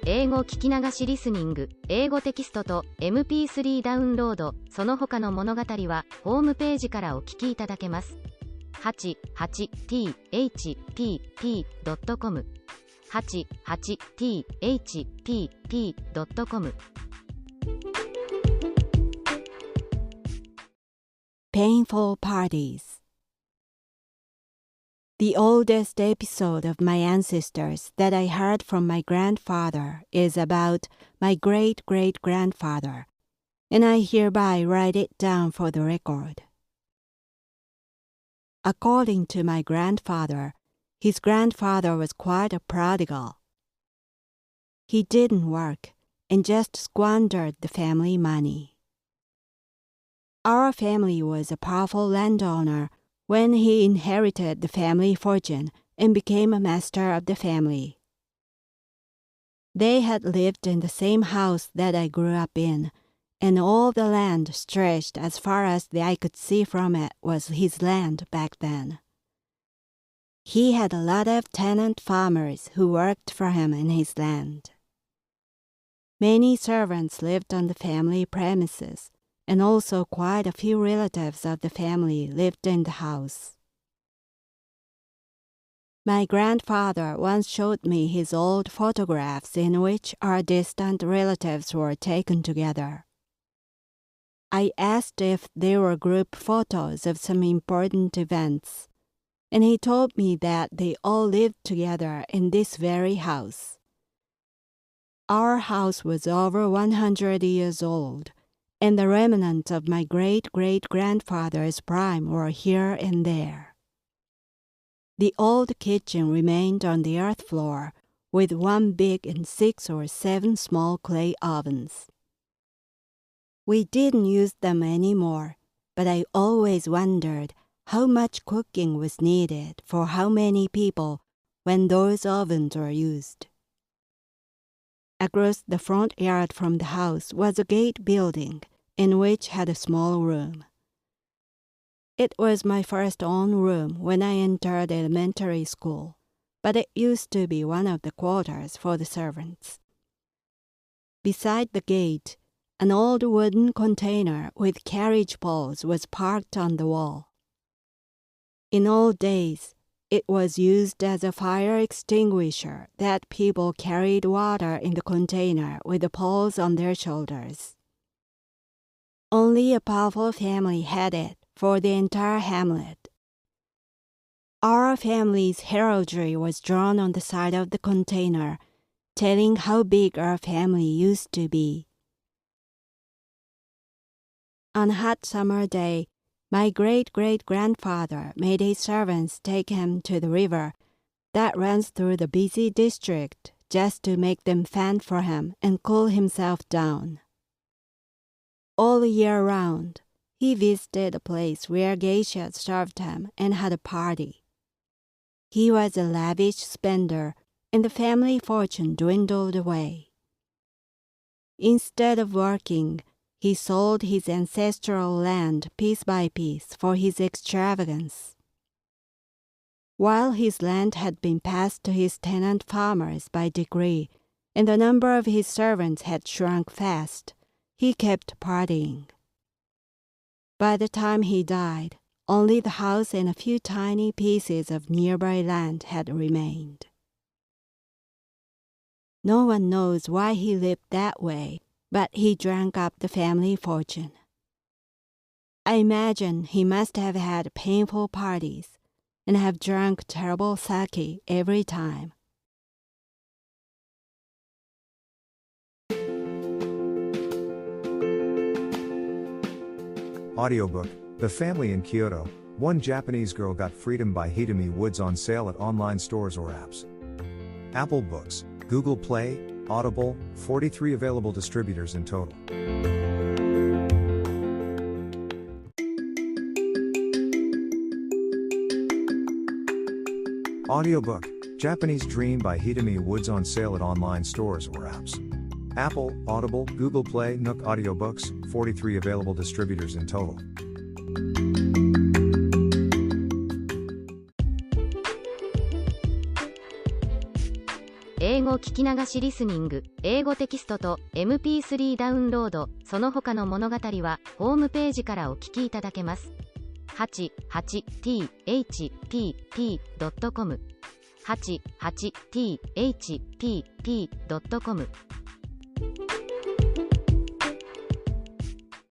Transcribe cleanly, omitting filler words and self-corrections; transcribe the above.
英語聞き流しリスニング、英語テキストと MP3 ダウンロード、その他の物語はホームページからお聞きいただけます。88thpp.com 88thpp.com Painful Parties. The oldest episode of my ancestors that I heard from my grandfather is about my great-great-grandfather, and I hereby write it down for the record. According to my grandfather, his grandfather was quite a prodigal. He didn't work and just squandered the family money. Our family was a powerful landowner when he inherited the family fortune and became a master of the family. They had lived in the same house that I grew up in, and all the land stretched as far as the eye could see from it was his land back then. He had a lot of tenant farmers who worked for him in his land. Many servants lived on the family premises, and also quite a few relatives of the family lived in the house. My grandfather once showed me his old photographs in which our distant relatives were taken together. I asked if they were group photos of some important events, and he told me that they all lived together in this very house. Our house was over 100 years old, and the remnants of my great-great-grandfather's prime were here and there. The old kitchen remained on the earth floor, with one big and 6 or 7 small clay ovens. We didn't use them anymore, but I always wondered how much cooking was needed for how many people when those ovens were used. Across the front yard from the house was a gate building, in which had a small room. It was my first own room when I entered elementary school, but it used to be one of the quarters for the servants. Beside the gate, an old wooden container with carriage poles was parked on the wall. In old days, it was used as a fire extinguisher that people carried water in the container with the poles on their shoulders. Only a powerful family had it for the entire hamlet. Our family's heraldry was drawn on the side of the container, telling how big our family used to be. On a hot summer day, my great-great-grandfather made his servants take him to the river that runs through the busy district just to make them fan for him and cool himself down. All year round, he visited a place where geishas served him and had a party. He was a lavish spender, and the family fortune dwindled away. Instead of working, he sold his ancestral land piece by piece for his extravagance. While his land had been passed to his tenant farmers by decree, and the number of his servants had shrunk fast, he kept partying. By the time he died, only the house and a few tiny pieces of nearby land had remained. No one knows why he lived that way, but he drank up the family fortune. I imagine he must have had painful parties and have drunk terrible sake every time. Audiobook, The Family in Kyoto, One Japanese Girl Got Freedom by Hidemi Woods on sale at online stores or apps. Apple Books, Google Play, Audible, 43 available distributors in total. Audiobook, Japanese Dream by Hidemi Woods on sale at online stores or apps. Apple, Audible, Google Play, Nook Audiobooks, 43 available distributors in total. 英語聞き流しリスニング、英語テキストと MP3 ダウンロード、その他の物語はホームページからお聞きいただけます。88thpp.com 88thpp.com